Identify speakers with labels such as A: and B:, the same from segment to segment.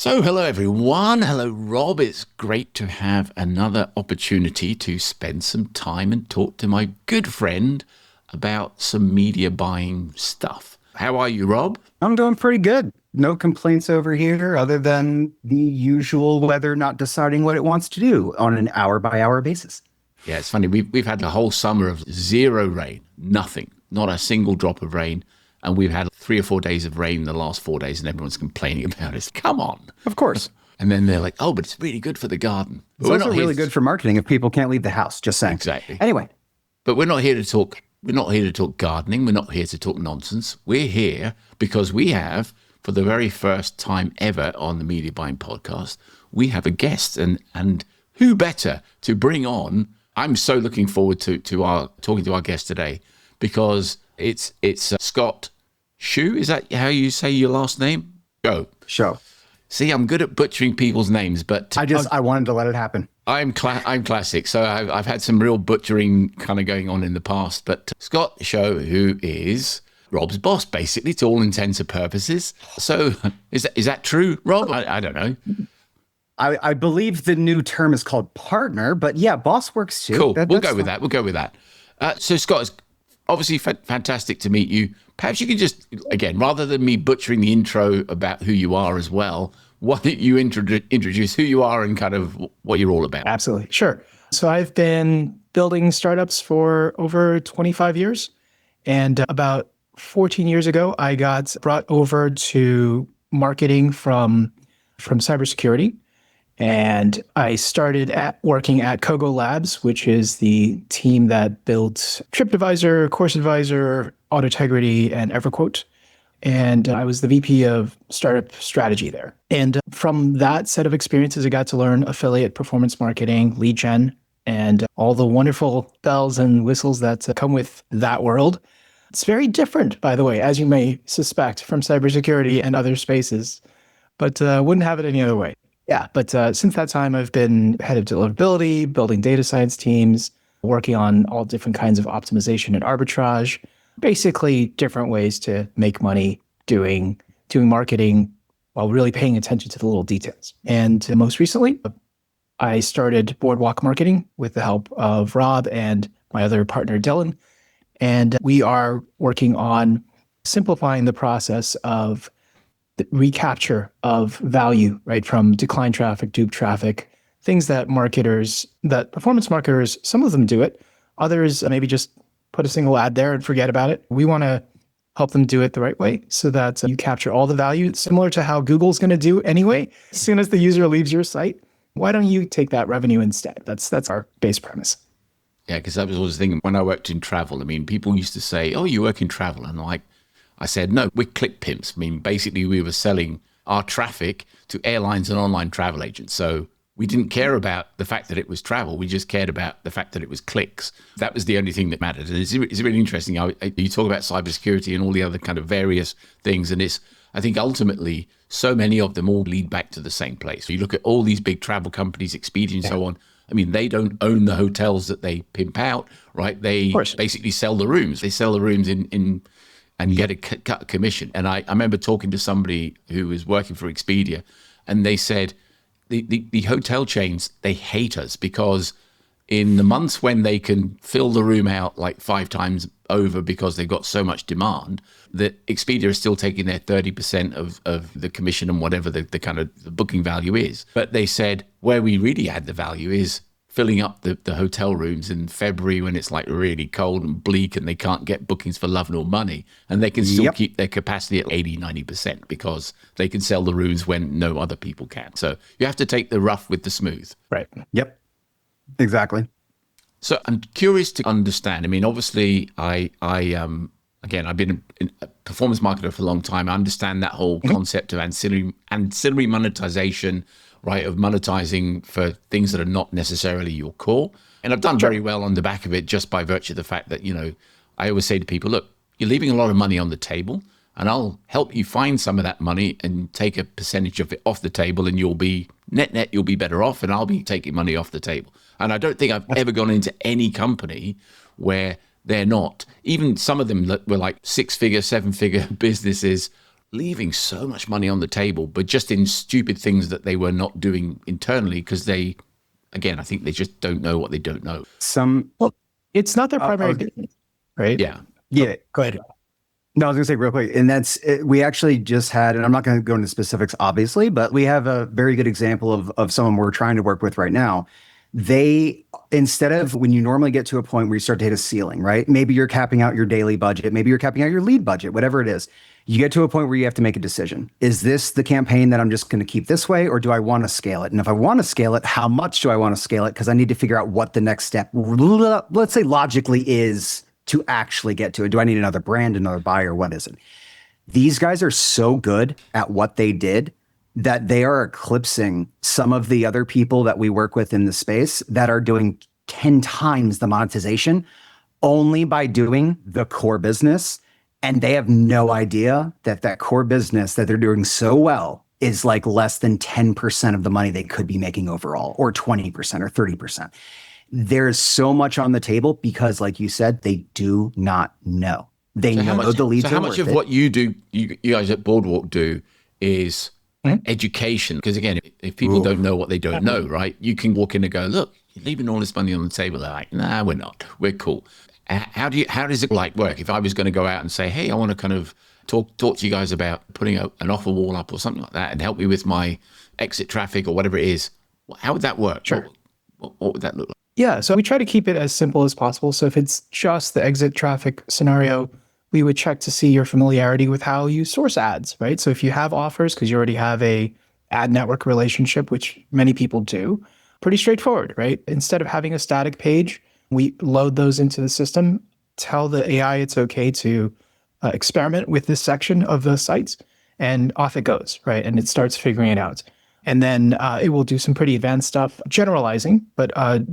A: So, hello everyone. Hello, Rob. It's great to have another opportunity to spend some time and talk to my good friend about some media buying stuff. How are you, Rob?
B: I'm doing pretty good. No complaints over here other than the usual weather not deciding what it wants to do on an hour by hour basis.
A: Yeah, it's funny. We've had a whole summer of zero rain, nothing, not a single drop of rain. And we've had 3 or 4 days of rain the last 4 days, and everyone's complaining about it. Come on.
B: Of course.
A: And then they're like, oh, but it's really good for the garden.
B: It's also really good for marketing if people can't leave the house, just saying.
A: Exactly.
B: Anyway.
A: But we're not here to talk. We're not here to talk gardening. We're not here to talk nonsense. We're here because we have, for the very first time ever on the Media Buying Podcast, we have a guest. And who better to bring on? I'm so looking forward to our talking to our guest today because it's Scott Shou. Is that how you say your last name?
B: Shou.
A: See, I'm good at butchering people's names, but
B: I wanted to let it happen.
A: I'm classic. So I've had some real butchering kind of going on in the past. But Scott Shou, who is Rob's boss, basically, to all intents and purposes. So is that true, Rob? I don't know.
B: I believe the new term is called partner, but yeah, boss works too.
A: Cool. We'll go with that. So Scott, it's obviously fantastic to meet you. Perhaps you can just, again, rather than me butchering the intro about who you are as well, why don't you introduce who you are and kind of what you're all about?
C: Absolutely. Sure. So I've been building startups for over 25 years. And about 14 years ago, I got brought over to marketing from cybersecurity. And I started working at Kogo Labs, which is the team that built TripAdvisor, Course Advisor, Autotegrity, and EverQuote. And I was the VP of startup strategy there. And from that set of experiences, I got to learn affiliate performance marketing, lead gen, and all the wonderful bells and whistles that come with that world. It's very different, by the way, as you may suspect, from cybersecurity and other spaces, but wouldn't have it any other way. Yeah, but since that time, I've been head of deliverability, building data science teams, working on all different kinds of optimization and arbitrage, basically different ways to make money doing marketing while really paying attention to the little details. And most recently, I started Boardwalk Marketing with the help of Rob and my other partner, Dylan. And we are working on simplifying the process of the recapture of value, right, from decline traffic, dupe traffic, things that performance marketers, some of them do it. Others maybe just put a single ad there and forget about it. We want to help them do it the right way so that you capture all the value, similar to how Google's going to do anyway. As soon as the user leaves your site, why don't you take that revenue instead? That's our base premise.
A: Yeah, because I was always thinking when I worked in travel, I mean, people used to say, oh, you work in travel. And I said, no, we're click pimps. I mean, basically we were selling our traffic to airlines and online travel agents. So we didn't care about the fact that it was travel. We just cared about the fact that it was clicks. That was the only thing that mattered. And it's really interesting. You talk about cybersecurity and all the other kind of various things. And I think ultimately, so many of them all lead back to the same place. You look at all these big travel companies, Expedia and so on. I mean, they don't own the hotels that they pimp out, right? They basically sell the rooms. They sell the rooms in and get a cut commission. And I remember talking to somebody who was working for Expedia, and they said the hotel chains, they hate us because in the months when they can fill the room out like 5 times over because they've got so much demand, that Expedia is still taking their 30% of the commission and whatever the kind of the booking value is. But they said where we really add the value is filling up the hotel rooms in February when it's like really cold and bleak and they can't get bookings for love nor money. And they can still keep their capacity at 80, 90% because they can sell the rooms when no other people can. So you have to take the rough with the smooth.
C: Right.
B: Yep. Exactly.
A: So I'm curious to understand. I mean, obviously, again, I've been a performance marketer for a long time. I understand that whole concept of ancillary monetization, right, of monetizing for things that are not necessarily your core. And I've done very well on the back of it just by virtue of the fact that, I always say to people, look, you're leaving a lot of money on the table and I'll help you find some of that money and take a percentage of it off the table and you'll be net, you'll be better off and I'll be taking money off the table. And I don't think I've ever gone into any company where they're not. Even some of them that were like 6-figure, 7-figure businesses leaving so much money on the table, but just in stupid things that they were not doing internally because they, again, I think they just don't know what they don't know.
C: Well, it's not their primary business, right?
A: Yeah.
B: Yeah.
C: Go ahead.
B: No, I was going to say real quick, and that's we actually just had, and I'm not going to go into specifics, obviously, but we have a very good example of someone we're trying to work with right now. They, instead of when you normally get to a point where you start to hit a ceiling, right? Maybe you're capping out your daily budget, maybe you're capping out your lead budget, whatever it is. You get to a point where you have to make a decision. Is this the campaign that I'm just going to keep this way, or do I want to scale it? And if I want to scale it, how much do I want to scale it? Because I need to figure out what the next step, let's say logically, is to actually get to it. Do I need another brand, another buyer? What is it? These guys are so good at what they did that they are eclipsing some of the other people that we work with in the space that are doing 10 times the monetization only by doing the core business. And they have no idea that that core business that they're doing so well is like less than 10% of the money they could be making overall, or 20% or 30%. There's so much on the table because, like you said, they do not know. They know the leads.
A: So how much of what you do, you guys at Boardwalk do, is education? Because again, if people don't know what they don't know, right? You can walk in and go, look, you're leaving all this money on the table. They're like, nah, we're not. We're cool. How does it like work? If I was going to go out and say, hey, I want to kind of talk to you guys about putting an offer wall up or something like that and help me with my exit traffic or whatever it is, how would that work?
C: Sure.
A: What would that look like?
C: Yeah, so we try to keep it as simple as possible. So if it's just the exit traffic scenario, we would check to see your familiarity with how you source ads, right? So if you have offers, because you already have a ad network relationship, which many people do, pretty straightforward, right? Instead of having a static page, we load those into the system, tell the AI it's okay to experiment with this section of the sites, and off it goes, right? And it starts figuring it out. And then it will do some pretty advanced stuff, generalizing. But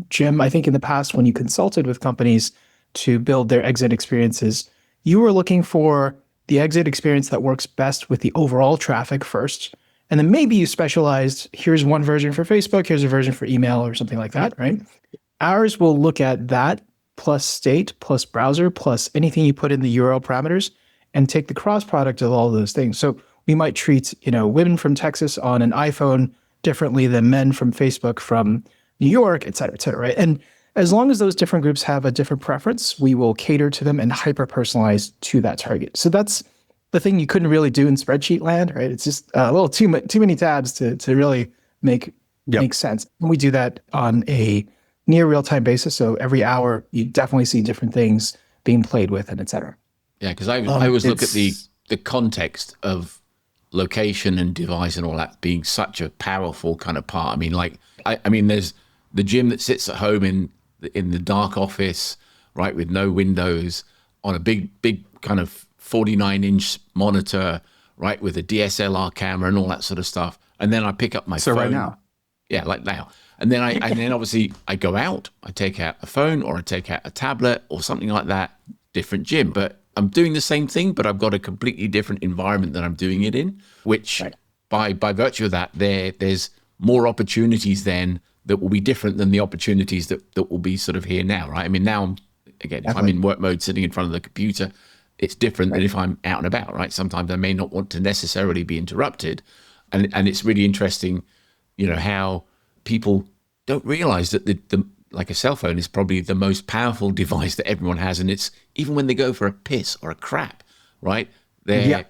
C: Jim, I think in the past, when you consulted with companies to build their exit experiences, you were looking for the exit experience that works best with the overall traffic first. And then maybe you specialized, here's one version for Facebook, here's a version for email or something like that, right? Ours will look at that plus state, plus browser, plus anything you put in the URL parameters and take the cross product of all of those things. So we might treat, women from Texas on an iPhone differently than men from Facebook from New York, et cetera, right? And as long as those different groups have a different preference, we will cater to them and hyper-personalize to that target. So that's the thing you couldn't really do in spreadsheet land, right? It's just a little too many tabs to really make sense. And we do that on a near real-time basis. So every hour, you definitely see different things being played with and et cetera.
A: Yeah, because I always look at the context of location and device and all that being such a powerful kind of part. I mean, there's the Jim that sits at home in the dark office, right, with no windows, on a big kind of 49-inch monitor, right, with a DSLR camera and all that sort of stuff. And then I pick up my phone.
B: So right now.
A: Yeah, like now. And then then obviously I go out, I take out a phone or I take out a tablet or something like that, different Jim. But I'm doing the same thing, but I've got a completely different environment that I'm doing it in, which by virtue of that, there's more opportunities then that will be different than the opportunities that will be sort of here now, right? I mean, now, if I'm in work mode sitting in front of the computer, it's different than if I'm out and about, right? Sometimes I may not want to necessarily be interrupted. And it's really interesting, how people don't realize that the like a cell phone is probably the most powerful device that everyone has. And it's even when they go for a piss or a crap, right? They're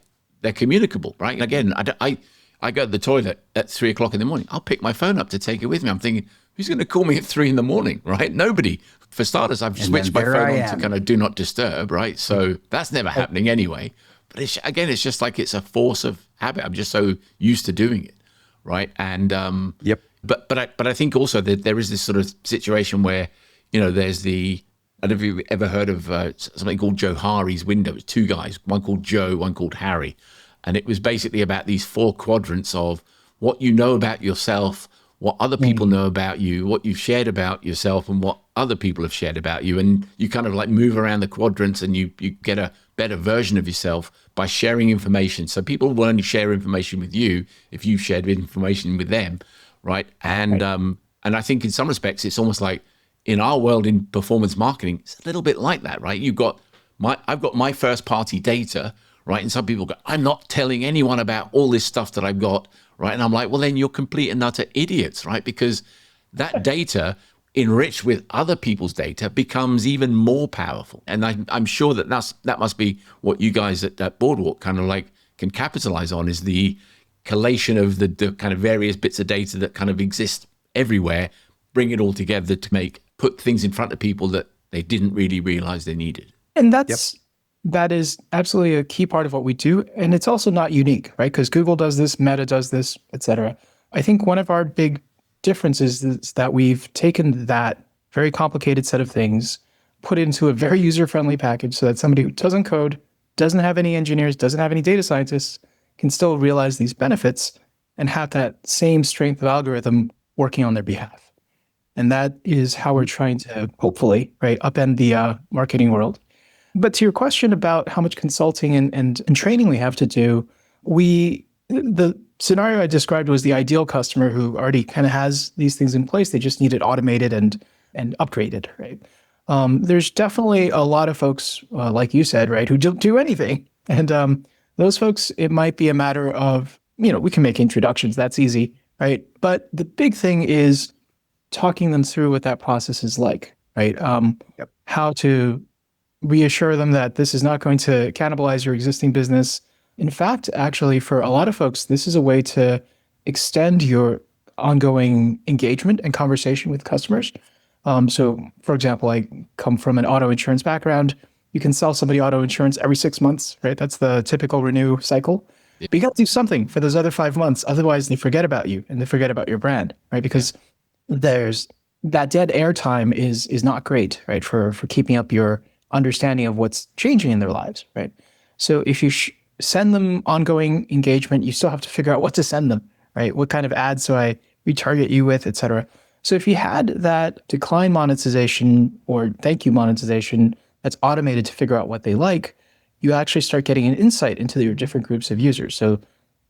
A: communicable, right? Again, I go to the toilet at 3 o'clock in the morning. I'll pick my phone up to take it with me. I'm thinking, who's going to call me at 3 in the morning, right? Nobody. For starters, I've switched my phone on to kind of do not disturb, right? So that's never happening anyway. But it's just like it's a force of habit. I'm just so used to doing it, right? And But I think also that there is this sort of situation where, there's I don't know if you've ever heard of something called Johari's window. It's two guys, one called Joe, one called Harry. And it was basically about these 4 quadrants of what you know about yourself, what other people know about you, what you've shared about yourself, and what other people have shared about you. And you kind of like move around the quadrants and you get a better version of yourself by sharing information. So people will only share information with you if you've shared information with them, right? And I think in some respects, it's almost like in our world in performance marketing, it's a little bit like that, right? I've got my first party data, right? And some people go, I'm not telling anyone about all this stuff that I've got, right? And I'm like, well, then you're complete and utter idiots, right? Because that data enriched with other people's data becomes even more powerful. And I'm sure that that must be what you guys at Boardwalk kind of like can capitalize on, is the collation of the kind of various bits of data that kind of exist everywhere, bring it all together to put things in front of people that they didn't really realize they needed.
C: And that is absolutely a key part of what we do. And it's also not unique, right? Because Google does this, Meta does this, et cetera. I think one of our big differences is that we've taken that very complicated set of things, put it into a very user-friendly package so that somebody who doesn't code, doesn't have any engineers, doesn't have any data scientists, can still realize these benefits and have that same strength of algorithm working on their behalf. And that is how we're trying to hopefully, right, upend the marketing world. But to your question about how much consulting and training we have to do, the scenario I described was the ideal customer who already kind of has these things in place. They just need it automated and upgraded, right? There's definitely a lot of folks, like you said, right, who don't do anything. And those folks, it might be a matter of, we can make introductions. That's easy, right? But the big thing is talking them through what that process is like, right? How to reassure them that this is not going to cannibalize your existing business. In fact, actually, for a lot of folks, this is a way to extend your ongoing engagement and conversation with customers. So, for example, I come from an auto insurance background. You can sell somebody auto insurance every 6 months, right? That's the typical renew cycle. But you got to do something for those other 5 months. Otherwise, they forget about you and they forget about your brand, right? Because there's that dead air time is not great, right? For keeping up your understanding of what's changing in their lives, right? So if you send them ongoing engagement, you still have to figure out what to send them, right? What kind of ads do I retarget you with, et cetera. So if you had that decline monetization or thank you monetization that's automated to figure out what they like, you actually start getting an insight into your different groups of users. So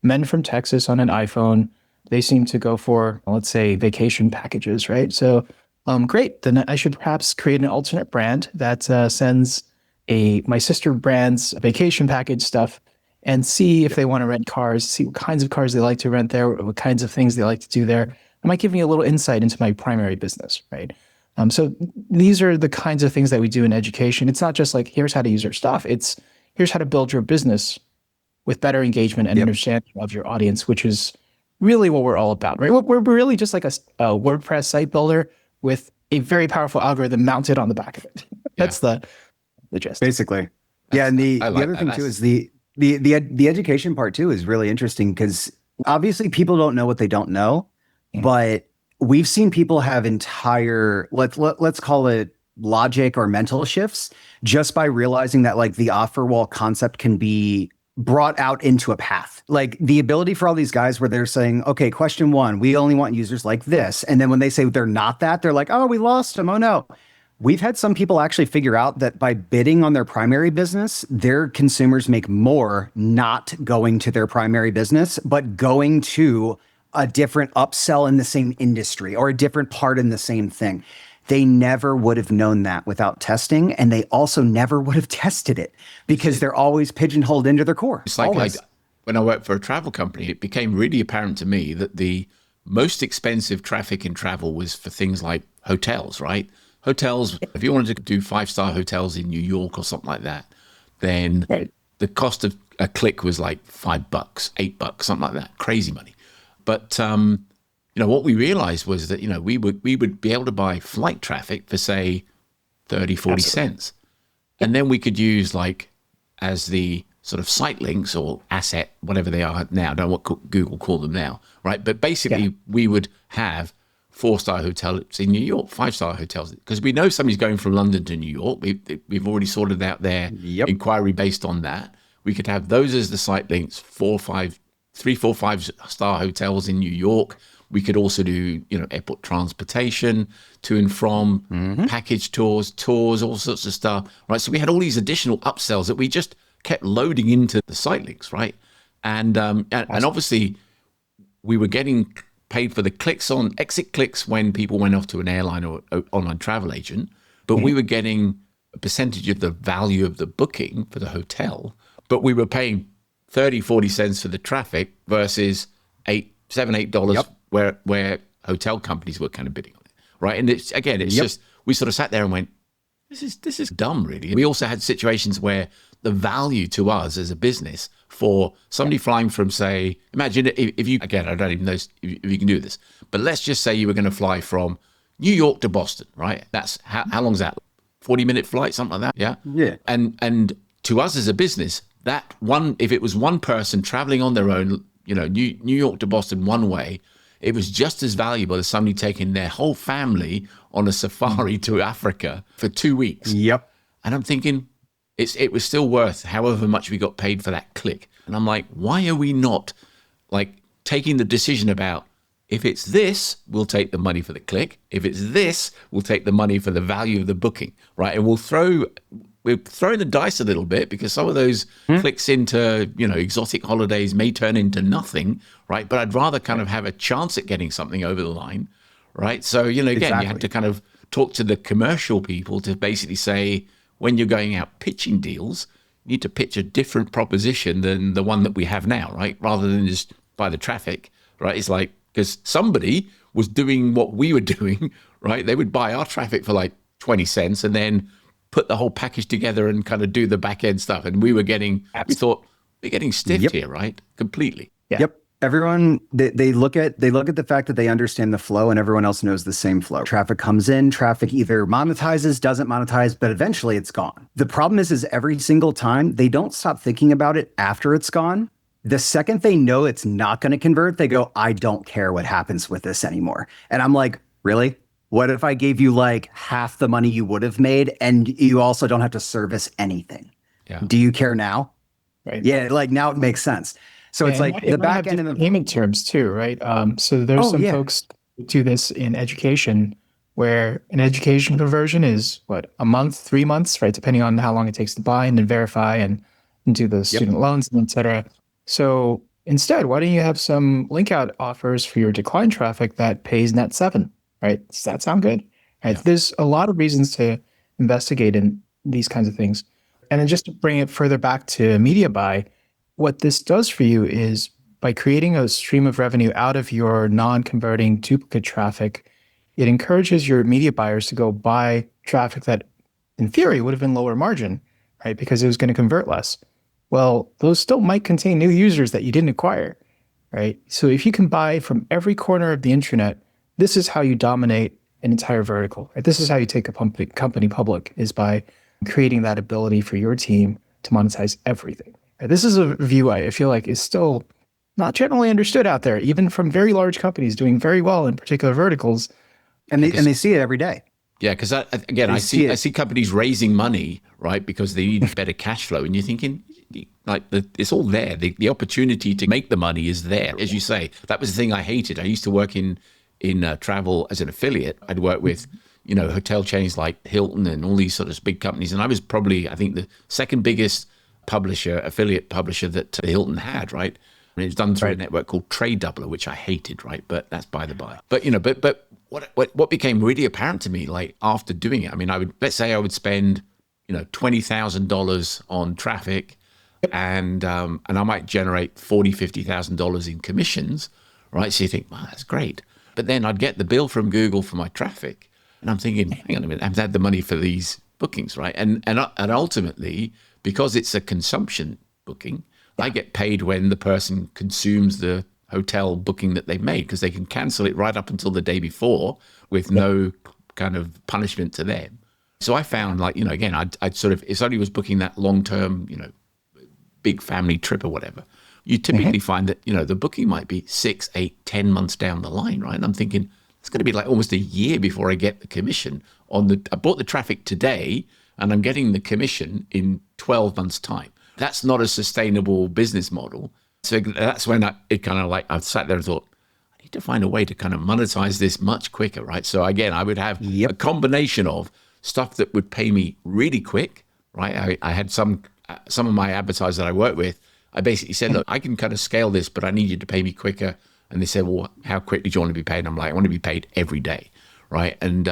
C: men from Texas on an iPhone, they seem to go for, let's say, vacation packages, right? So great, then I should perhaps create an alternate brand that sends my sister brand's vacation package stuff and see if they want to rent cars, see what kinds of cars they like to rent there, what kinds of things they like to do there. I might give me a little insight into my primary business, right? So these are the kinds of things that we do in education. It's not just like, here's how to use our stuff. It's here's how to build your business with better engagement and understanding of your audience, which is really what we're all about, right? We're really just like a WordPress site builder with a very powerful algorithm mounted on the back of it. That's the gist.
B: Basically. And the other thing too is the education part too is really interesting because obviously people don't know what they don't know, but we've seen people have entire, let's call it logic or mental shifts just by realizing that like the offer wall concept can be brought out into a path. Like the ability for all these guys where they're saying, okay, question one, we only want users like this. And then when they say they're not that, they're like, oh, we lost them. Oh no. We've had some people actually figure out that by bidding on their primary business, their consumers make more not going to their primary business, but going to a different upsell in the same industry or a different part in the same thing. They never would have known that without testing, and they also never would have tested it because they're always pigeonholed into their core.
A: It's like when I worked for a travel company, it became really apparent to me that the most expensive traffic in travel was for things like hotels, right? Hotels, if you wanted to do 5-star hotels in New York or something like that, then the cost of a click was like $5, $8, something like that, crazy money. But what we realized was that, we would be able to buy flight traffic for say 30, 40 cents. And then we could use like as the sort of site links or asset, whatever they are now, I don't know what Google call them now, right? But basically we would have 4-star hotels in New York, 5-star hotels, because we know somebody's going from London to New York. We've already sorted out their inquiry based on that. We could have those as the site links, 3, 4, 5-star hotels in New York. We could also do, airport transportation to and from, package tours, all sorts of stuff, right? So we had all these additional upsells that we just kept loading into the site links, right? And obviously we were getting paid for the clicks on exit clicks when people went off to an airline or online travel agent, but we were getting a percentage of the value of the booking for the hotel but we were paying 30, 40 cents for the traffic versus $8 where hotel companies were kind of bidding on it, right? And it's just, we sort of sat there and went, this is dumb, really. We also had situations where the value to us as a business for somebody flying from, say, imagine if you, again, I don't even know if you can do this, but let's just say you were going to fly from New York to Boston, right? That's how long's that? 40-minute flight, something like that, yeah?
B: Yeah.
A: And to us as a business, that one, if it was one person traveling on their own, New York to Boston one way, it was just as valuable as somebody taking their whole family on a safari to Africa for 2 weeks.
B: Yep.
A: And I'm thinking, it was still worth however much we got paid for that click. And I'm like, why are we not like taking the decision about, if it's this, we'll take the money for the click. If it's this, we'll take the money for the value of the booking, right? And we're throwing the dice a little bit, because some of those clicks into, exotic holidays may turn into nothing, right? But I'd rather kind of have a chance at getting something over the line, right? So, again,
B: Exactly.
A: you have to kind of talk to the commercial people to basically say, when you're going out pitching deals, you need to pitch a different proposition than the one that we have now, right? Rather than just buy the traffic, right? It's like, because somebody was doing what we were doing, right? They would buy our traffic for like 20 cents and then put the whole package together and kind of do the back end stuff. And we thought we're getting stiffed here, right? Completely.
C: Yeah.
B: Yep. Everyone, they look at the fact that they understand the flow, and everyone else knows the same flow. Traffic comes in, traffic either monetizes, doesn't monetize, but eventually it's gone. The problem is every single time they don't stop thinking about it after it's gone. The second they know it's not going to convert, they go, I don't care what happens with this anymore. And I'm like, really? What if I gave you like half the money you would have made, and you also don't have to service anything?
A: Yeah.
B: Do you care now?
C: Right.
B: Yeah, like now it makes sense. So it's like the back end and the
C: payment terms too, right? So there's some folks who do this in education, where an education conversion is a month, 3 months, right? Depending on how long it takes to buy and then verify and do the student loans, and et cetera. So instead, why don't you have some link out offers for your decline traffic that pays net 7, right? Does that sound good? Right.
A: Yeah.
C: There's a lot of reasons to investigate in these kinds of things. And then just to bring it further back to media buy, what this does for you is, by creating a stream of revenue out of your non-converting duplicate traffic, it encourages your media buyers to go buy traffic that in theory would have been lower margin, right? Because it was going to convert less. Well, those still might contain new users that you didn't acquire, right? So if you can buy from every corner of the internet, this is how you dominate an entire vertical, right? This is how you take a company public, is by creating that ability for your team to monetize everything. Right? This is a view I feel like is still not generally understood out there, even from very large companies doing very well in particular verticals.
B: and they see it every day.
A: Yeah, because I see companies raising money, right, because they need better cash flow, and you're thinking, like, it's all there. The opportunity to make the money is there, as you say. That was the thing I hated. I used to work in travel as an affiliate. I'd work with hotel chains like Hilton and all these sort of big companies, and I was probably, I think, the second biggest affiliate publisher that Hilton had, right? And it was done through a network called Trade Doubler, which I hated, right? But that's by the by. But what became really apparent to me, like after doing it, I mean, let's say I would spend $20,000 on traffic, and I might generate $40,000-$50,000 in commissions, right? So you think, wow, that's great. But then I'd get the bill from Google for my traffic, and I'm thinking, hang on a minute, I've had the money for these bookings, right? And ultimately, because it's a consumption booking, I get paid when the person consumes the hotel booking that they've made, because they can cancel it right up until the day before with no kind of punishment to them. So I found, like, again, I'd sort of, if somebody was booking that long-term, big family trip or whatever, you typically find that, the booking might be 6, 8, 10 months down the line, right? And I'm thinking, it's going to be like almost a year before I get the commission I bought the traffic today and I'm getting the commission in 12 months time. That's not a sustainable business model. So that's when I sat there and thought, I need to find a way to kind of monetize this much quicker, right? So again, I would have a combination of stuff that would pay me really quick, right? I had some of my advertisers that I work with, I basically said, look, I can kind of scale this, but I need you to pay me quicker. And they said, well, how quickly do you want to be paid? And I'm like, I want to be paid every day, right? And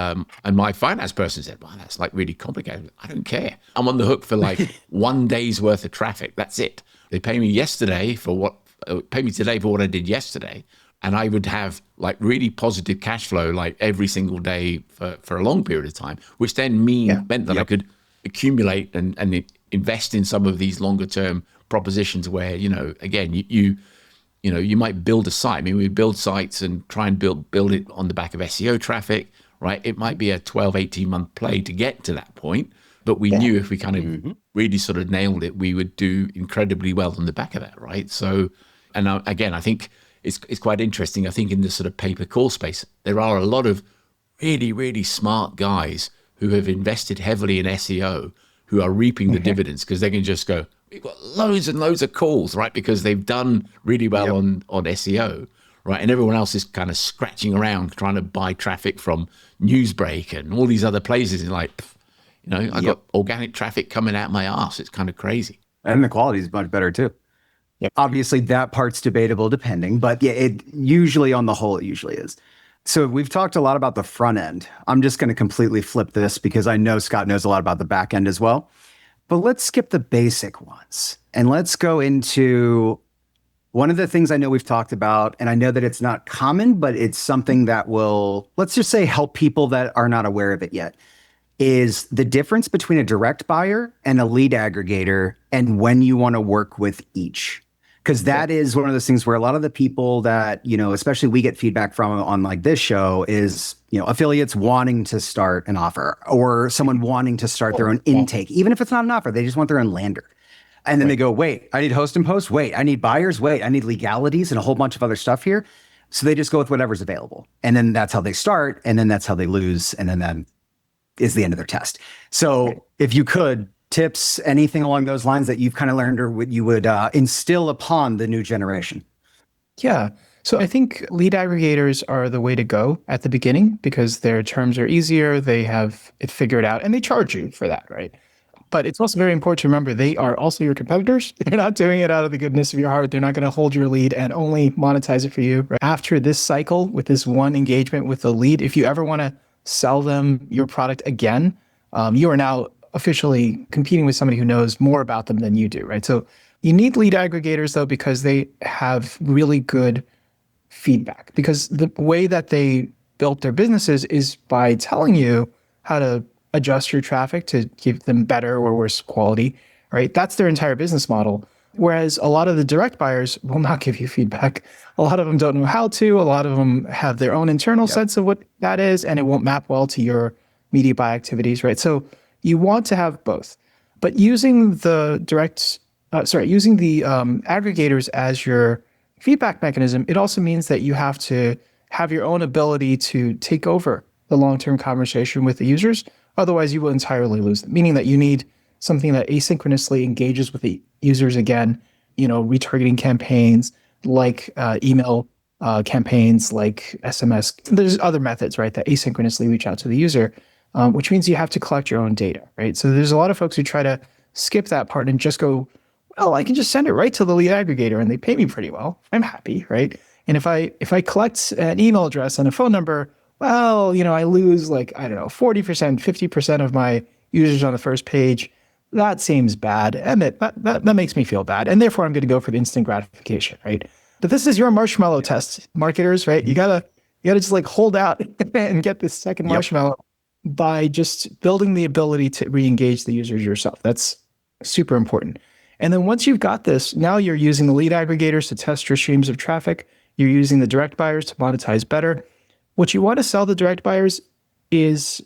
A: my finance person said, "Wow, that's like really complicated." I don't care. I'm on the hook for like 1 day's worth of traffic. That's it. They pay me pay me today for what I did yesterday, and I would have like really positive cash flow like every single day for a long period of time, which then meant that I could accumulate and invest in some of these longer term propositions where, again, you might build a site. I mean, we build sites and try and build it on the back of SEO traffic, right? It might be a 12, 18-month play to get to that point, but we knew if we kind of really sort of nailed it, we would do incredibly well on the back of that, right? So, and again, I think it's quite interesting. I think in this sort of pay-per-call space, there are a lot of really, really smart guys who have invested heavily in SEO who are reaping the dividends because they can just go, we've got loads and loads of calls, right? Because they've done really well on SEO, right? And everyone else is kind of scratching around trying to buy traffic from Newsbreak and all these other places. And like, I got organic traffic coming out my ass. It's kind of crazy.
B: And the quality is much better too. Yep. Obviously, that part's debatable depending, but yeah, it usually on the whole, it usually is. So we've talked a lot about the front end. I'm just going to completely flip this because I know Scott knows a lot about the back end as well. But let's skip the basic ones and let's go into one of the things I know we've talked about, and I know that it's not common, but it's something that will, let's just say, help people that are not aware of it yet, is the difference between a direct buyer and a lead aggregator and when you want to work with each. Because that is one of those things where a lot of the people that, especially we get feedback from on like this show is, affiliates wanting to start an offer or someone wanting to start their own intake, even if it's not an offer, they just want their own lander. And then they go, wait, I need host and post. Wait, I need buyers. Wait, I need legalities and a whole bunch of other stuff here. So they just go with whatever's available. And then that's how they start. And then that's how they lose. And then that is the end of their test. So if you could, tips, anything along those lines that you've kind of learned or what you would instill upon the new generation?
C: Yeah. So I think lead aggregators are the way to go at the beginning because their terms are easier. They have it figured out and they charge you for that, right? But it's also very important to remember they are also your competitors. They're not doing it out of the goodness of your heart. They're not going to hold your lead and only monetize it for you. Right? After this cycle with this one engagement with the lead, if you ever want to sell them your product again, you are now officially competing with somebody who knows more about them than you do, right? So you need lead aggregators though, because they have really good feedback because the way that they built their businesses is by telling you how to adjust your traffic to give them better or worse quality, right? That's their entire business model. Whereas a lot of the direct buyers will not give you feedback. A lot of them don't know how to. A lot of them have their own internal sense of what that is, and it won't map well to your media buy activities, right? So you want to have both, but using the aggregators as your feedback mechanism, it also means that you have to have your own ability to take over the long-term conversation with the users. Otherwise, you will entirely lose them, meaning that you need something that asynchronously engages with the users again, retargeting campaigns like email campaigns, like SMS. There's other methods, right, that asynchronously reach out to the user. Which means you have to collect your own data, right? So there's a lot of folks who try to skip that part and just go, well, I can just send it right to the lead aggregator and they pay me pretty well. I'm happy, right? And if I collect an email address and a phone number, well, I lose 40%, 50% of my users on the first page. That seems bad. And that makes me feel bad. And therefore I'm going to go for the instant gratification, right? But this is your marshmallow test, marketers, right? You gotta just hold out and get this second marshmallow by just building the ability to re-engage the users yourself. That's super important. And then once you've got this, now you're using the lead aggregators to test your streams of traffic. You're using the direct buyers to monetize better. What you want to sell the direct buyers is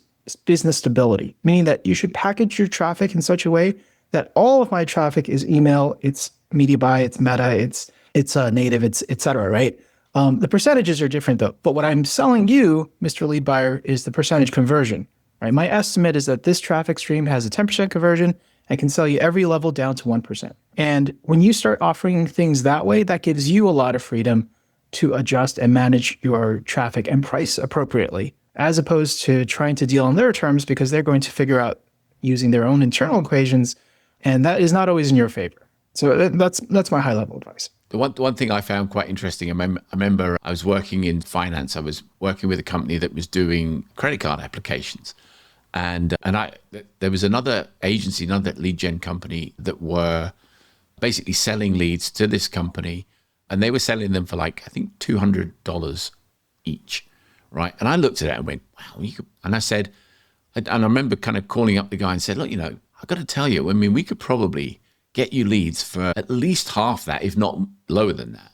C: business stability, meaning that you should package your traffic in such a way that all of my traffic is email, it's media buy, it's meta, it's native, it's et cetera, right? The percentages are different though, but what I'm selling you, Mr. Lead Buyer, is the percentage conversion, right? My estimate is that this traffic stream has a 10% conversion and can sell you every level down to 1%. And when you start offering things that way, that gives you a lot of freedom to adjust and manage your traffic and price appropriately, as opposed to trying to deal on their terms because they're going to figure out using their own internal equations, and that is not always in your favor. So that's my high level advice.
A: The one thing I found quite interesting, I remember I was working in finance. I was working with a company that was doing credit card applications. And there was another agency, another lead gen company that were basically selling leads to this company. And they were selling them for like, I think $200 each, right? And I looked at it and went, wow. And I said, and I remember kind of calling up the guy and said, look, I got to tell you, I mean, we could probably get you leads for at least half that, if not lower than that.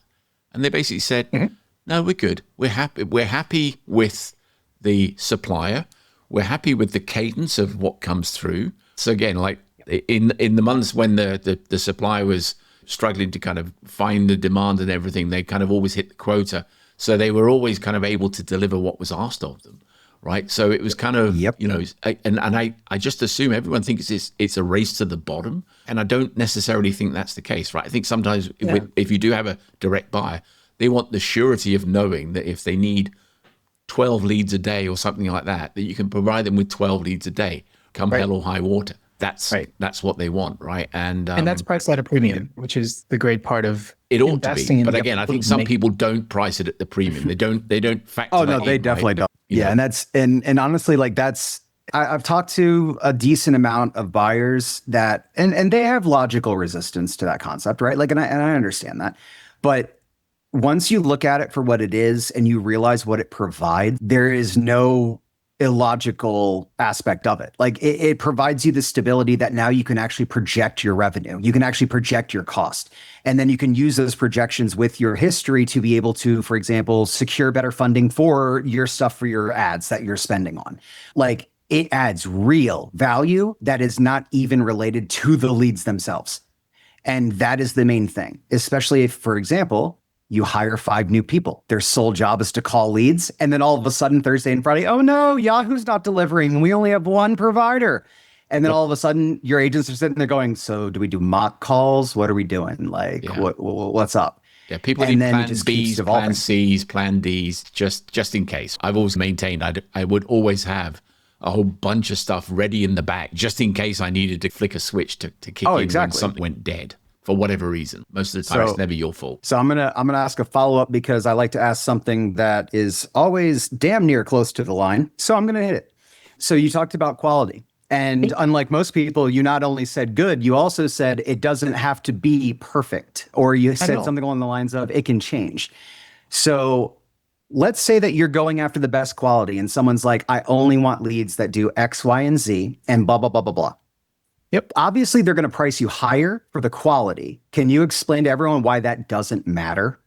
A: And they basically said, no, we're good. We're happy. We're happy with the supplier. We're happy with the cadence of what comes through. So again, like in the months when the supplier was struggling to kind of find the demand and everything, they kind of always hit the quota. So they were always kind of able to deliver what was asked of them. Right. So it was kind of, and I just assume everyone thinks it's a race to the bottom. And I don't necessarily think that's the case. Right. I think sometimes if you do have a direct buyer, they want the surety of knowing that if they need 12 leads a day or something like that, that you can provide them with 12 leads a day, come hell or high water. That's what they want. Right. And
C: that's priced at a premium, which is the great part of
A: it ought to be. But again, I think some people don't price it at the premium. They don't factor
B: Oh, no, they definitely don't. Yeah. And that's, and honestly, like I've talked to a decent amount of buyers that, and they have logical resistance to that concept, right? Like, and I understand that, but once you look at it for what it is and you realize what it provides, there is no illogical aspect of it. Like it provides you the stability that now you can actually project your revenue. You can actually project your cost. And then you can use those projections with your history to be able to, for example, secure better funding for your stuff for your ads that you're spending on. Like it adds real value that is not even related to the leads themselves. And that is the main thing, especially if, for example, you hire 5 new people. Their sole job is to call leads. And then all of a sudden, Thursday and Friday, oh no, Yahoo's not delivering. We only have one provider. And then all of a sudden, your agents are sitting there going, so do we do mock calls? What are we doing? Like, what's up?
A: Yeah, people need plan Bs, plan Cs, plan Ds, just in case. I've always maintained I would always have a whole bunch of stuff ready in the back, just in case I needed to flick a switch to kick in when something went dead. For whatever reason, most of the time it's never your fault.
B: So I'm gonna ask a follow-up because I like to ask something that is always damn near close to the line. So I'm gonna hit it. So you talked about quality, and unlike most people, you not only said good, you also said it doesn't have to be perfect, or you said something along the lines of it can change. So let's say that you're going after the best quality, and someone's like, I only want leads that do X, Y, and Z, and blah blah blah blah blah. Yep. Obviously, they're going to price you higher for the quality. Can you explain to everyone why that doesn't matter?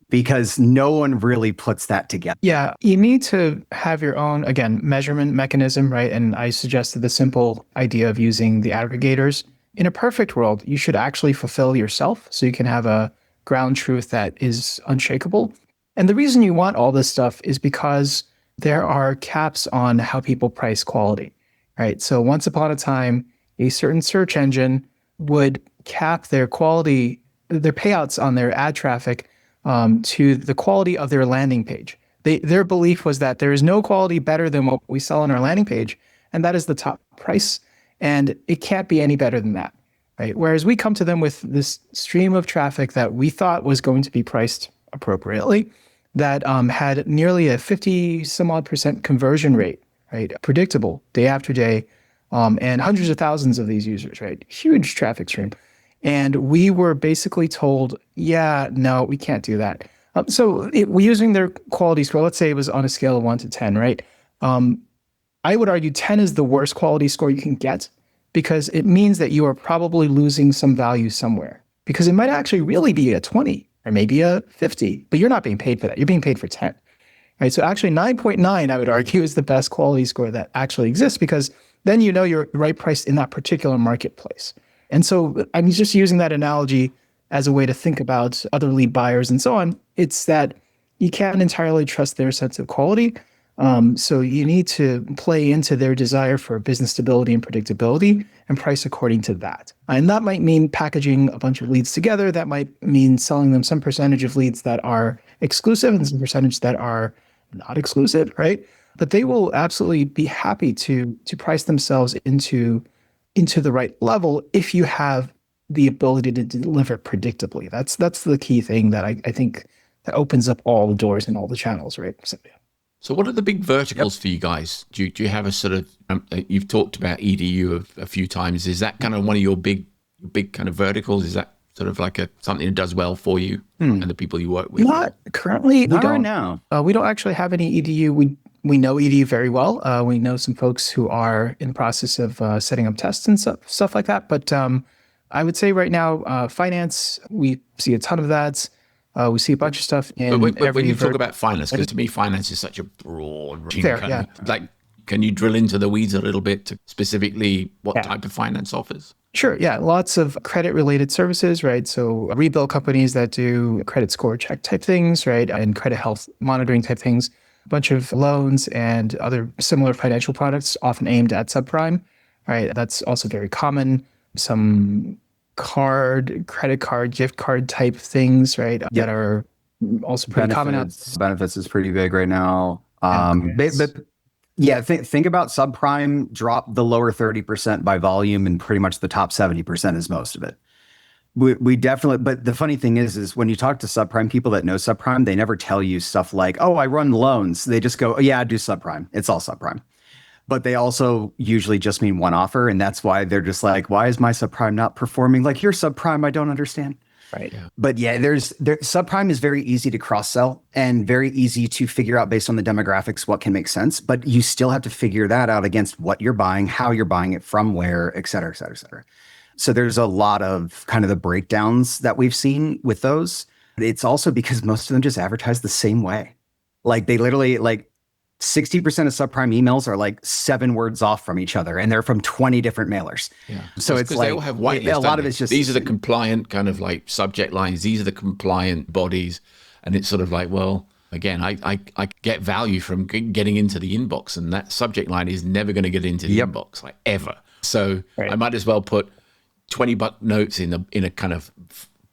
B: Because no one really puts that together.
C: Yeah, you need to have your own, again, measurement mechanism, right? And I suggested the simple idea of using the aggregators. In a perfect world, you should actually fulfill yourself so you can have a ground truth that is unshakable. And the reason you want all this stuff is because there are caps on how people price quality, right? So once upon a time, a certain search engine would cap their quality, their payouts on their ad traffic to the quality of their landing page. Their belief was that there is no quality better than what we sell on our landing page, and that is the top price, and it can't be any better than that, right? Whereas we come to them with this stream of traffic that we thought was going to be priced appropriately, that had nearly a 50 some odd % conversion rate, right? Predictable day after day. And hundreds of thousands of these users, right? Huge traffic stream. And we were basically told, yeah, no, we can't do that. We're using their quality score. Let's say it was on a scale of 1 to 10, right? I would argue 10 is the worst quality score you can get because it means that you are probably losing some value somewhere because it might actually really be a 20 or maybe a 50, but you're not being paid for that. You're being paid for 10, right? So actually 9.9, I would argue, is the best quality score that actually exists because then you know you're right priced in that particular marketplace. And so I'm just using that analogy as a way to think about other lead buyers and so on. It's that you can't entirely trust their sense of quality. So you need to play into their desire for business stability and predictability and price according to that. And that might mean packaging a bunch of leads together. That might mean selling them some percentage of leads that are exclusive and some percentage that are not exclusive, right? But they will absolutely be happy to price themselves into the right level if you have the ability to deliver predictably. That's the key thing that I think that opens up all the doors and all the channels, right? So, yeah.
A: So what are the big verticals for you guys? Do you have a sort of, you've talked about EDU a few times. Is that kind of one of your big kind of verticals? Is that sort of like something that does well for you and the people you work with?
C: Not currently.
B: Not right now.
C: We don't actually have any EDU. We know EDU very well. We know some folks who are in the process of setting up tests and stuff like that. But I would say right now, finance, we see a ton of that. We see a bunch of stuff in
A: but when you talk about finance, because to me, finance is such a broad, like, can you drill into the weeds a little bit to specifically what type of finance offers?
C: Sure. Yeah. Lots of credit related services, right? So rebuild companies that do credit score check type things, right? And credit health monitoring type things, a bunch of loans and other similar financial products often aimed at subprime, right? That's also very common. Some credit card, gift card type things, right? That are also pretty common.
B: Benefits is pretty big right now. But yeah, think about subprime, drop the lower 30% by volume, and pretty much the top 70% is most of it. We definitely, but the funny thing is when you talk to subprime people that know subprime, they never tell you stuff like, oh, I run loans. They just go, oh, yeah, I do subprime. It's all subprime. But they also usually just mean one offer. And that's why they're just like, why is my subprime not performing? Like, you're subprime, I don't understand.
C: Right.
B: Yeah. But yeah, subprime is very easy to cross-sell and very easy to figure out based on the demographics what can make sense. But you still have to figure that out against what you're buying, how you're buying it from where, et cetera, et cetera, et cetera. So there's a lot of kind of the breakdowns that we've seen with those. It's also because most of them just advertise the same way. Like they literally 60% of subprime emails are like 7 words off from each other, and they're from 20 different mailers.
A: Yeah.
B: So it's like
A: they all have whitelist.
B: A lot of it's just
A: these are the compliant kind of like subject lines. These are the compliant bodies, and it's sort of like, well, again, I get value from getting into the inbox, and that subject line is never going to get into the inbox like ever. So I might as well put $20 notes in a kind of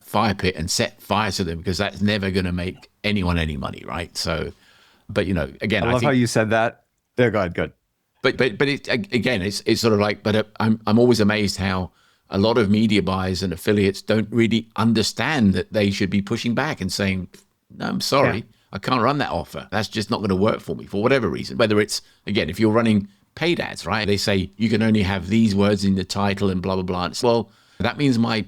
A: fire pit and set fire to them, because that's never going to make anyone any money, right? So. But again,
B: I love how you said that. There, go ahead, good.
A: But it's sort of like. But I'm always amazed how a lot of media buyers and affiliates don't really understand that they should be pushing back and saying, "No, I'm sorry, I can't run that offer. That's just not going to work for me for whatever reason." Whether it's again, if you're running paid ads, right? They say you can only have these words in the title and blah blah blah. Well, that means my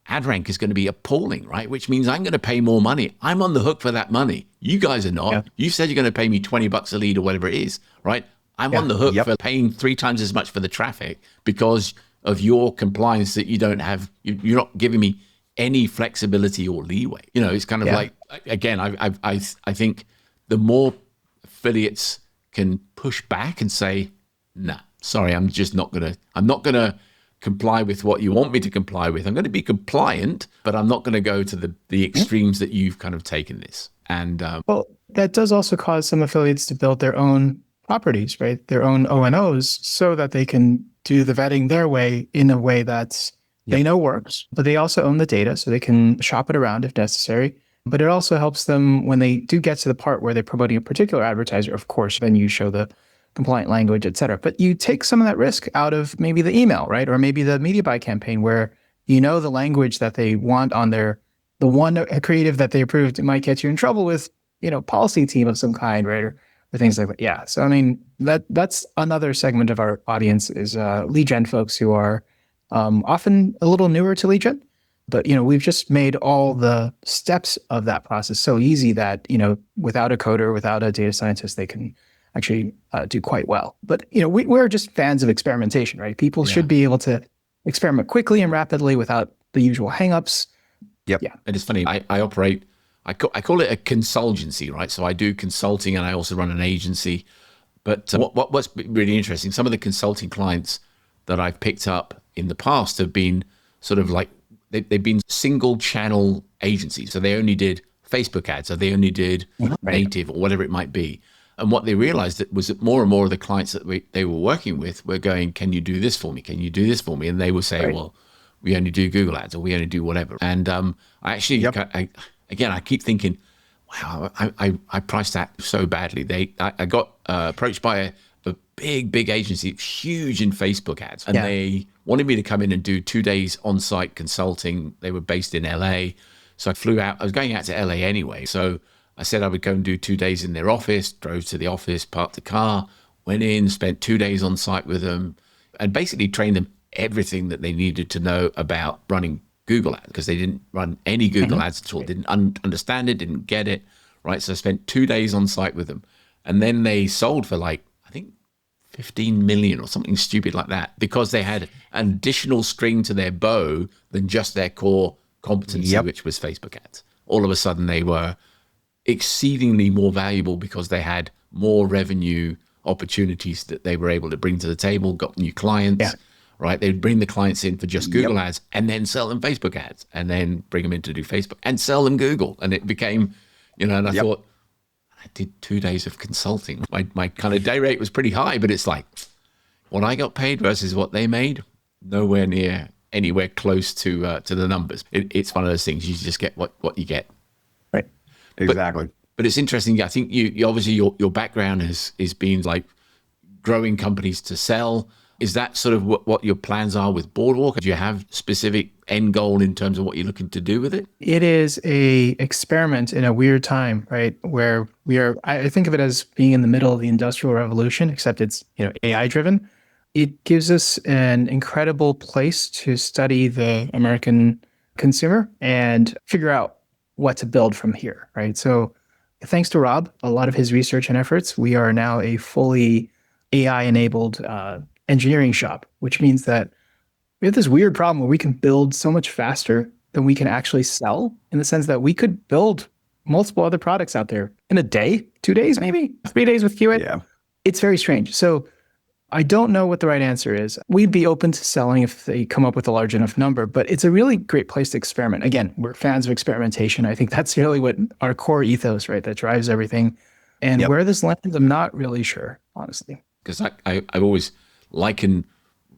A: ad rank is going to be appalling, right? Which means I'm going to pay more money. I'm on the hook for that money. You guys are not. You said you're going to pay me $20 a lead or whatever it is, right? I'm on the hook for paying 3 times as much for the traffic because of your compliance that you don't have. You're not giving me any flexibility or leeway. It's kind of like, again, I think the more affiliates can push back and say, nah, sorry, I'm not going to comply with what you want me to comply with. I'm going to be compliant, but I'm not going to go to the extremes that you've kind of taken this. And
C: well, that does also cause some affiliates to build their own properties, right? Their own O&Os, so that they can do the vetting their way in a way that they know works, but they also own the data, so they can shop it around if necessary. But it also helps them when they do get to the part where they're promoting a particular advertiser. Of course, then you show the compliant language, et cetera. But you take some of that risk out of maybe the email, right? Or maybe the media buy campaign, where the language that they want on the one creative that they approved, it might get you in trouble with, policy team of some kind, right? Or things like that. Yeah. So, I mean, that's another segment of our audience is lead gen folks who are often a little newer to lead gen. But, we've just made all the steps of that process so easy that, without a coder, without a data scientist, they can actually do quite well. But, we're just fans of experimentation, right? People should be able to experiment quickly and rapidly without the usual hangups.
B: Yep.
C: Yeah.
A: And it's funny, I operate, I call it a consultancy, right? So I do consulting and I also run an agency. But what's really interesting, some of the consulting clients that I've picked up in the past have been sort of like, they've been single channel agencies. So they only did Facebook ads, or they only did native or whatever it might be. And what they realized was that more and more of the clients that they were working with were going, can you do this for me? Can you do this for me? And they would say, well, we only do Google ads, or we only do whatever. And I actually, I keep thinking, wow, I priced that so badly. I got approached by a big agency, huge in Facebook ads. And they wanted me to come in and do 2 days on-site consulting. They were based in LA. So I flew out. I was going out to LA anyway. So I said I would go and do 2 days in their office, drove to the office, parked the car, went in, spent 2 days on site with them, and basically trained them everything that they needed to know about running Google ads, because they didn't run any Google ads at all, didn't understand it, didn't get it, right? So I spent 2 days on site with them. And then they sold for like, I think 15 million or something stupid like that, because they had an additional string to their bow than just their core competency, which was Facebook ads. All of a sudden they were exceedingly more valuable because they had more revenue opportunities that they were able to bring to the table, got new clients, right? They'd bring the clients in for just Google ads and then sell them Facebook ads, and then bring them in to do Facebook and sell them Google. And it became, and I thought, I did 2 days of consulting. My kind of day rate was pretty high, but it's like what I got paid versus what they made, nowhere near anywhere close to the numbers. It's one of those things, you just get what you get.
B: Right. Exactly.
A: But it's interesting. I think you obviously your background is being like growing companies to sell. Is that sort of what your plans are with Boardwalk? Do you have specific end goal in terms of what you're looking to do with it?
C: It is a experiment in a weird time, right? Where I think of it as being in the middle of the Industrial Revolution, except it's AI driven. It gives us an incredible place to study the American consumer and figure out what to build from here, right? So thanks to Rob, a lot of his research and efforts, we are now a fully AI-enabled engineering shop, which means that we have this weird problem where we can build so much faster than we can actually sell, in the sense that we could build multiple other products out there in a day, 2 days, maybe 3 days with Qt.
B: Yeah.
C: It's very strange. So I don't know what the right answer is. We'd be open to selling if they come up with a large enough number, but it's a really great place to experiment. Again, we're fans of experimentation. I think that's really what our core ethos, right, that drives everything. And where this lands, I'm not really sure, honestly.
A: Because I've always likened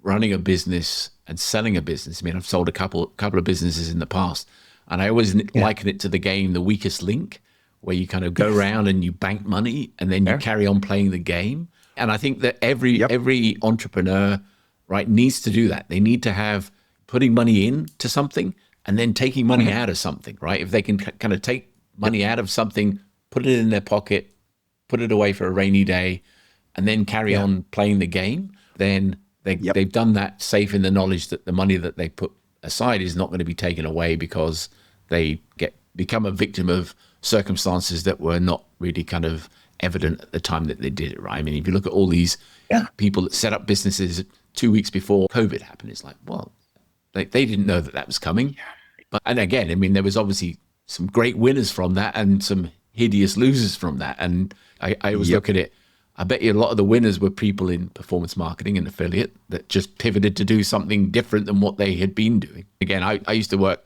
A: running a business and selling a business. I mean, I've sold a couple of businesses in the past, and I always liken it to the game The Weakest Link, where you kind of go around and you bank money and then you carry on playing the game. And I think that every entrepreneur, right, needs to do that. They need to have putting money into something and then taking money out of something, right? If they can kind of take money out of something, put it in their pocket, put it away for a rainy day, and then carry on playing the game, then they've done that safe in the knowledge that the money that they put aside is not going to be taken away because they become a victim of circumstances that were not really kind of evident at the time that they did it, right? I mean, if you look at all these people that set up businesses 2 weeks before COVID happened, it's like, well, they didn't know that was coming. And again, I mean, there was obviously some great winners from that and some hideous losers from that. And I always look at it, I bet you a lot of the winners were people in performance marketing and affiliate that just pivoted to do something different than what they had been doing. Again, I used to work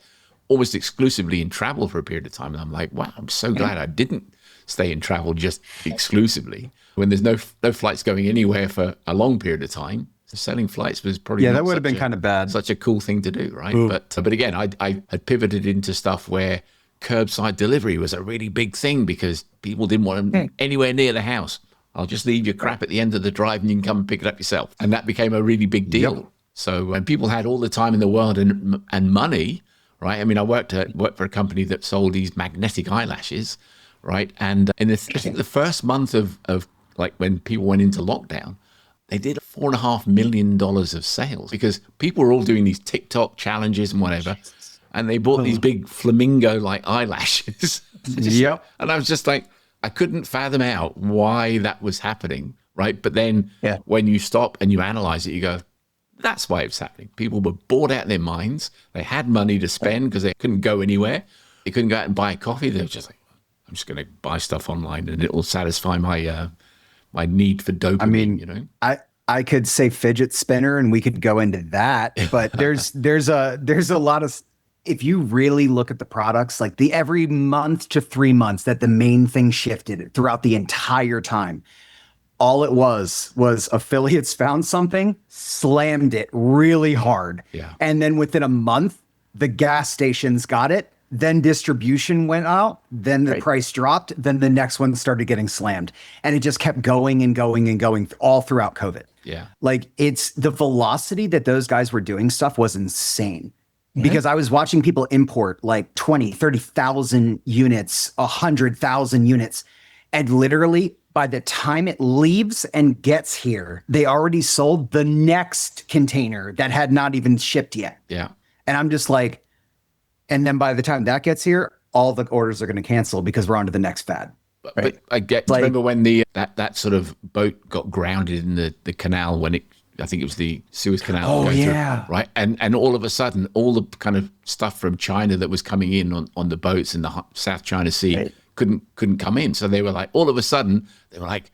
A: almost exclusively in travel for a period of time. And I'm like, wow, I'm so glad I didn't stay in travel just exclusively when there's no flights going anywhere for a long period of time. So selling flights was probably
B: that would have been kind of bad.
A: Such a cool thing to do, right? But again, I had pivoted into stuff where curbside delivery was a really big thing because people didn't want them anywhere near the house. I'll just leave your crap at the end of the drive and you can come and pick it up yourself. And that became a really big deal. So when people had all the time in the world and money, right? I mean, I worked for a company that sold these magnetic eyelashes, right? And I think the first month of like when people went into lockdown, they did $4.5 million of sales because people were all doing these TikTok challenges and whatever. And they bought these big flamingo-like eyelashes. And I was just like, I couldn't fathom out why that was happening, right? But then when you stop and you analyze it, you go, that's why it was happening. People were bored out of their minds. They had money to spend because they couldn't go anywhere. They couldn't go out and buy a coffee. They were just like, I'm just going to buy stuff online and it will satisfy my my need for dopamine. I mean,
B: I could say fidget spinner and we could go into that, but there's a lot of, if you really look at the products, like the every month to 3 months that the main thing shifted throughout the entire time. All it was affiliates found something, slammed it really hard.
A: Yeah.
B: And then within a month, the gas stations got it, then distribution went out, then the price dropped, then the next one started getting slammed. And it just kept going and going and going all throughout COVID.
A: Yeah.
B: Like it's the velocity that those guys were doing stuff was insane. Because I was watching people import like 20, 30,000 units, 100,000 units. And literally by the time it leaves and gets here, they already sold the next container that had not even shipped yet.
A: Yeah.
B: And I'm just like, and then by the time that gets here, all the orders are going to cancel because we're on to the next fad.
A: But I get, like, remember when that sort of boat got grounded in the canal when I think it was the Suez Canal.
B: Oh, yeah.
A: Through, right. And all of a sudden, all the kind of stuff from China that was coming in on the boats in the South China Sea couldn't come in. So they were like, all of a sudden, they were like,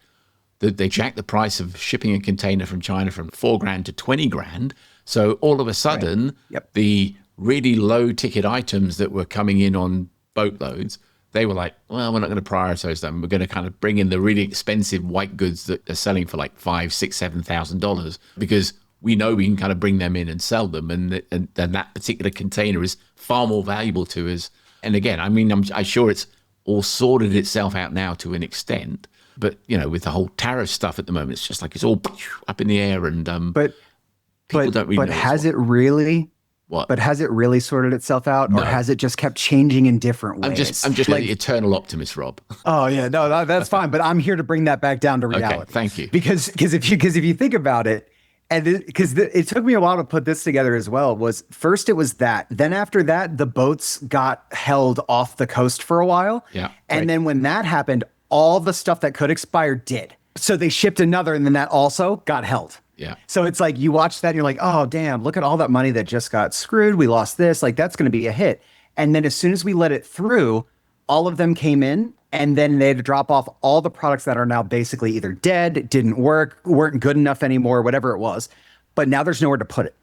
A: they jacked the price of shipping a container from China from $4,000 to $20,000. So all of a sudden, the really low ticket items that were coming in on boatloads, they were like, well, we're not going to prioritize them. We're going to kind of bring in the really expensive white goods that are selling for like $5,000, $6,000, $7,000 because we know we can kind of bring them in and sell them. And then that particular container is far more valuable to us. And again, I mean, I'm sure it's all sorted itself out now to an extent. But, you know, with the whole tariff stuff at the moment, it's just like it's all up in the air. And people don't really know.
B: But has it really?
A: What?
B: But has it really sorted itself out, or has it just kept changing in different ways?
A: I'm just like the eternal optimist, Rob.
B: Oh yeah, no, that's fine. But I'm here to bring that back down to reality.
A: Okay, thank you.
B: Because if you think about it, and it took me a while to put this together as well. Was first it was that, then after that the boats got held off the coast for a while.
A: Yeah.
B: And then when that happened, all the stuff that could expire did. So they shipped another, and then that also got held.
A: Yeah.
B: So it's like you watch that and you're like, oh, damn, look at all that money that just got screwed. We lost this. Like, that's going to be a hit. And then as soon as we let it through, all of them came in, and then they had to drop off all the products that are now basically either dead, didn't work, weren't good enough anymore, whatever it was. But now there's nowhere to put it.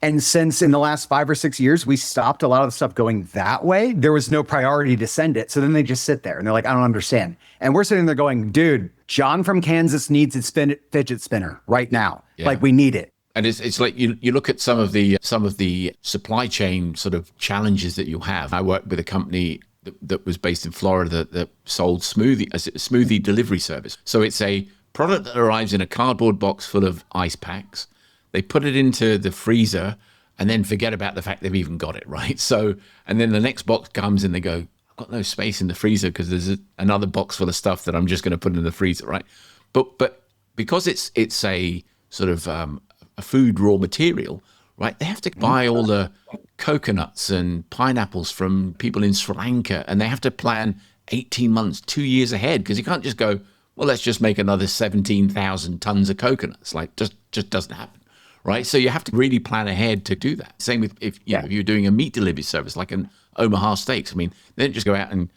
B: And since in the last 5 or 6 years, we stopped a lot of the stuff going that way, there was no priority to send it. So then they just sit there and they're like, I don't understand. And we're sitting there going, dude, John from Kansas needs his fidget spinner right now. Yeah. Like, we need it.
A: And it's like you look at some of the supply chain sort of challenges that you have. I worked with a company that was based in Florida that sold smoothie delivery service. So it's a product that arrives in a cardboard box full of ice packs. They put it into the freezer and then forget about the fact they've even got it, right? So, and then the next box comes and they go, I've got no space in the freezer because there's another box full of stuff that I'm just going to put in the freezer, right? But because it's a sort of a food raw material, right? They have to buy all the coconuts and pineapples from people in Sri Lanka, and they have to plan 18 months, 2 years ahead, because you can't just go, well, let's just make another 17,000 tons of coconuts. Like, just doesn't happen. Right. So you have to really plan ahead to do that. Same with if you're doing a meat delivery service like an Omaha Steaks. I mean, they don't just go out and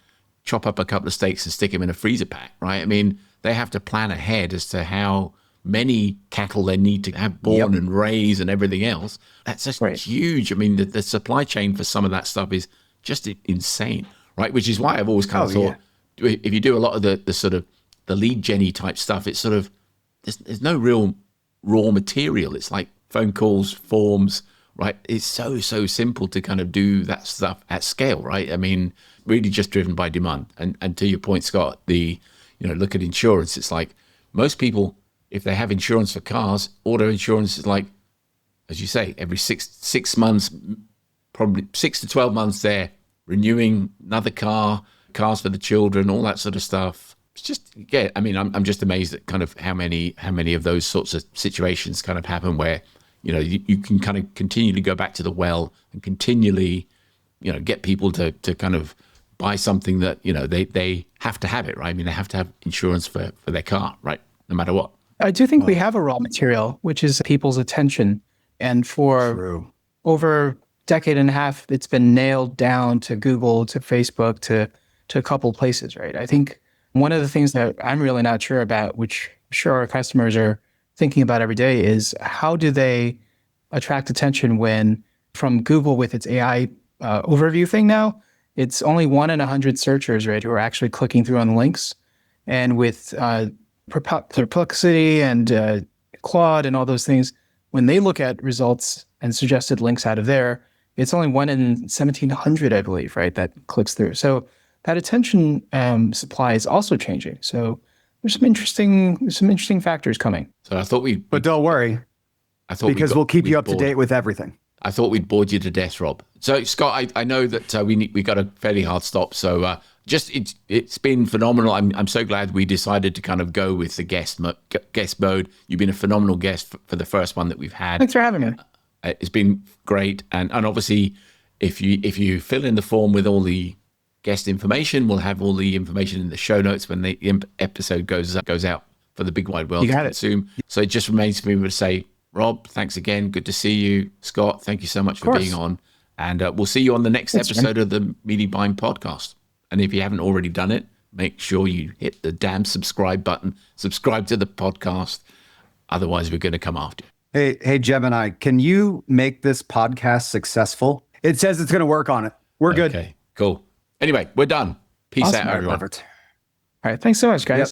A: chop up a couple of steaks and stick them in a freezer pack. Right. I mean, they have to plan ahead as to how many cattle they need to have born and raise and everything else. That's just huge. I mean, the supply chain for some of that stuff is just insane. Right. Which is why I've always kind of thought if you do a lot of the sort of the lead gen-y type stuff, it's sort of there's no real raw material. It's like phone calls, forms, right? It's so simple to kind of do that stuff at scale, right? I mean, really just driven by demand. And to your point, Scott, look at insurance. It's like most people, if they have insurance for cars, auto insurance is like, as you say, every six months, probably 6 to 12 months, they're renewing another cars for the children, all that sort of stuff. It's just, I mean, I'm just amazed at kind of how many of those sorts of situations kind of happen where, you can kind of continually go back to the well and continually, get people to kind of buy something that, they have to have it, right? I mean, they have to have insurance for their car, right? No matter what.
C: I do think we have a raw material, which is people's attention. And for over a decade and a half, it's been nailed down to Google, to Facebook, to a couple places, right? I think one of the things that I'm really not sure about, which I'm sure our customers are thinking about every day, is how do they attract attention when from Google with its AI overview thing now, it's only 1 in 100 searchers, right, who are actually clicking through on the links. And with Perplexity and Claude and all those things, when they look at results and suggested links out of there, It's only 1 in 1,700, I believe, right, that clicks through. So that attention supply is also changing. So there's some interesting factors coming.
A: So I thought
B: But don't worry, because we'll keep you up to date with everything.
A: I thought we'd bored you to death, Rob. So Scott, I know that we got a fairly hard stop. So it's been phenomenal. I'm so glad we decided to kind of go with the guest mode. You've been a phenomenal guest for the first one that we've had.
C: Thanks for having me.
A: It's been great, and obviously, if you fill in the form with all the guest information, we'll have all the information in the show notes when the episode goes out for the big wide world to consume. So it just remains for me to say, Rob, thanks again. Good to see you. Scott, thank you so much for being on. And we'll see you on the next episode of the Media Buying Podcast. And if you haven't already done it, make sure you hit the damn subscribe button. Subscribe to the podcast. Otherwise, we're going to come after you.
B: Hey, Gemini, can you make this podcast successful? It says it's going to work on it. We're good.
A: Okay, cool. Anyway, we're done. Peace out, everyone.
B: Perfect.
C: All right. Thanks so much, guys.
B: Yep.